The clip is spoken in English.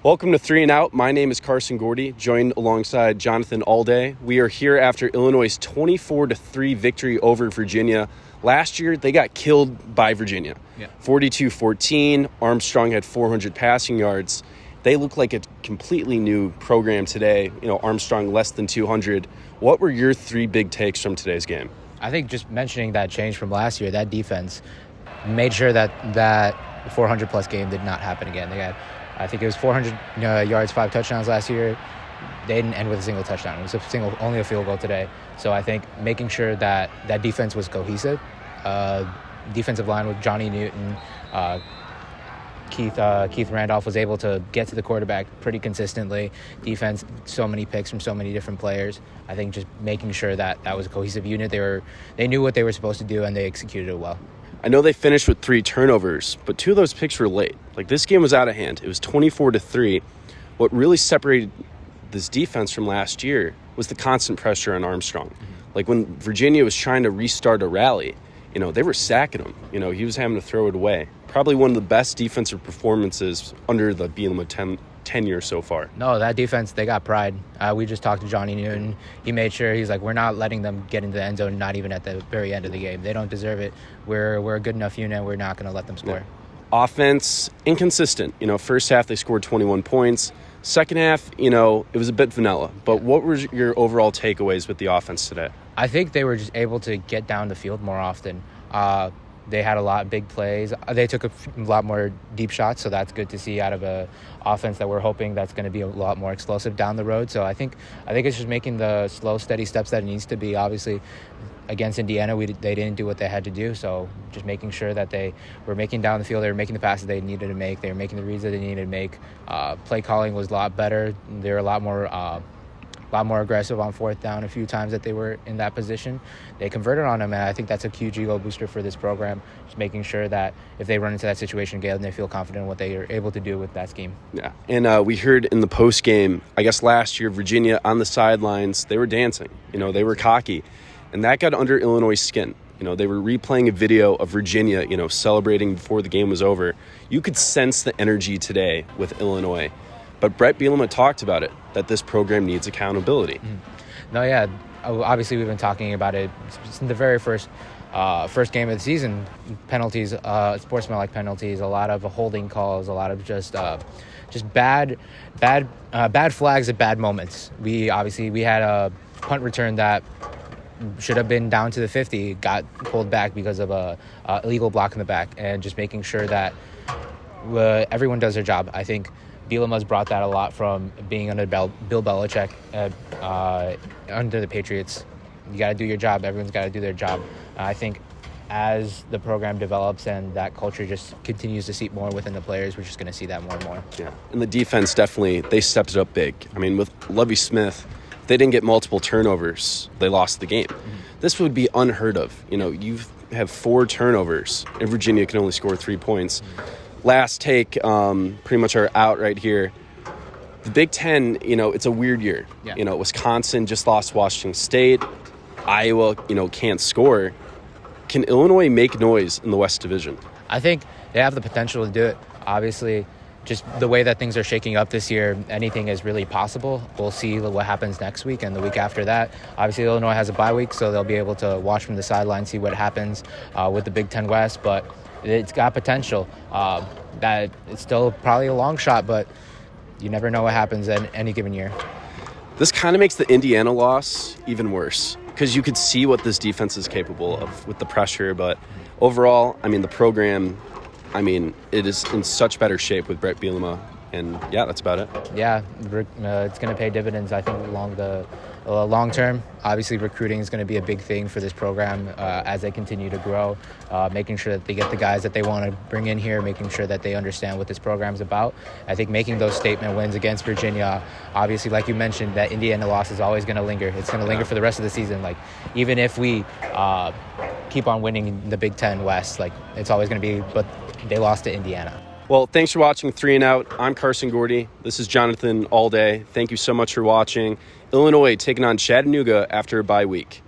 Welcome to 3 and Out. My name is Carson Gordy, joined alongside Jonathan Alday. We are here after Illinois' 24-3 victory over Virginia. Last year, they got killed by Virginia. 42-14. Armstrong had 400 passing yards. They look like a completely new program today. Armstrong less than 200. What were your three big takes from today's game? I think just mentioning that change from last year, that defense made sure that 400-plus game did not happen again. They had, I think it was 400 yards, 5 touchdowns last year. They didn't end with a single touchdown. It was only a field goal today. So I think making sure that defense was cohesive. Defensive line with Johnny Newton, Keith Randolph was able to get to the quarterback pretty consistently. Defense, so many picks from so many different players. I think just making sure that was a cohesive unit. They knew what they were supposed to do, and they executed it well. I know they finished with 3 turnovers, but 2 of those picks were late. This game was out of hand. It was 24-3. What really separated this defense from last year was the constant pressure on Armstrong. When Virginia was trying to restart a rally, they were sacking him. He was having to throw it away. Probably one of the best defensive performances under the Bielema tenure so far. No, that defense, they got pride. We just talked to Johnny Newton. He made sure, he's like, we're not letting them get into the end zone, not even at the very end of the game. They don't deserve it. We're a good enough unit. We're not going to let them score. Yeah. Offense, inconsistent. First half, they scored 21 points. Second half, it was a bit vanilla. But what were your overall takeaways with the offense today? I think they were just able to get down the field more often. They had a lot of big plays. They took a lot more deep shots, so that's good to see out of a offense that we're hoping that's going to be a lot more explosive down the road. So I think it's just making the slow, steady steps that it needs to be. Obviously, against Indiana, they didn't do what they had to do, so just making sure that they were making down the field, they were making the passes they needed to make, they were making the reads that they needed to make. Play calling was a lot better. They were a lot more aggressive on fourth down a few times that they were in that position. They converted on them, and I think that's a huge ego booster for this program, just making sure that if they run into that situation again, they feel confident in what they are able to do with that scheme. Yeah, and we heard in the post game, I guess last year, Virginia on the sidelines, they were dancing. They were cocky, and that got under Illinois' skin. They were replaying a video of Virginia, celebrating before the game was over. You could sense the energy today with Illinois. But Brett Bielema talked about it, that this program needs accountability. No, yeah. Obviously, we've been talking about it since the very first game of the season. Penalties, sportsmanlike penalties, a lot of holding calls, a lot of just bad flags at bad moments. We had a punt return that should have been down to the 50, got pulled back because of a illegal block in the back, and just making sure that everyone does their job. I think Bielema's brought that a lot from being under Bill Belichick under the Patriots. You got to do your job. Everyone's got to do their job. I think as the program develops and that culture just continues to seep more within the players, we're just going to see that more and more. Yeah, and the defense definitely, they stepped it up big. With Lovie Smith, if they didn't get multiple turnovers, they lost the game. This would be unheard of. You have 4 turnovers, and Virginia can only score 3 points. Last take, pretty much our out right here. The Big Ten, it's a weird year. Yeah. Wisconsin just lost Washington State. Iowa, can't score. Can Illinois make noise in the West Division? I think they have the potential to do it. Obviously, just the way that things are shaking up this year, anything is really possible. We'll see what happens next week and the week after that. Obviously, Illinois has a bye week, so they'll be able to watch from the sideline, see what happens with the Big Ten West. But it's got potential. That it's still probably a long shot, but you never know what happens in any given year. This kind of makes the Indiana loss even worse because you could see what this defense is capable of with the pressure. But overall, the program, it is in such better shape with Brett Bielema. And, yeah, that's about it. Yeah, it's going to pay dividends, I think, along the long term. Obviously, recruiting is going to be a big thing for this program as they continue to grow, making sure that they get the guys that they want to bring in here, making sure that they understand what this program is about. I think making those statement wins against Virginia, obviously, like you mentioned, that Indiana loss is always going to linger. It's going to linger for the rest of the season. Even if we keep on winning the Big Ten West, it's always going to be, but they lost to Indiana. Well, thanks for watching 3 and Out. I'm Carson Gordy. This is Jonathan Alday. Thank you so much for watching. Illinois taking on Chattanooga after a bye week.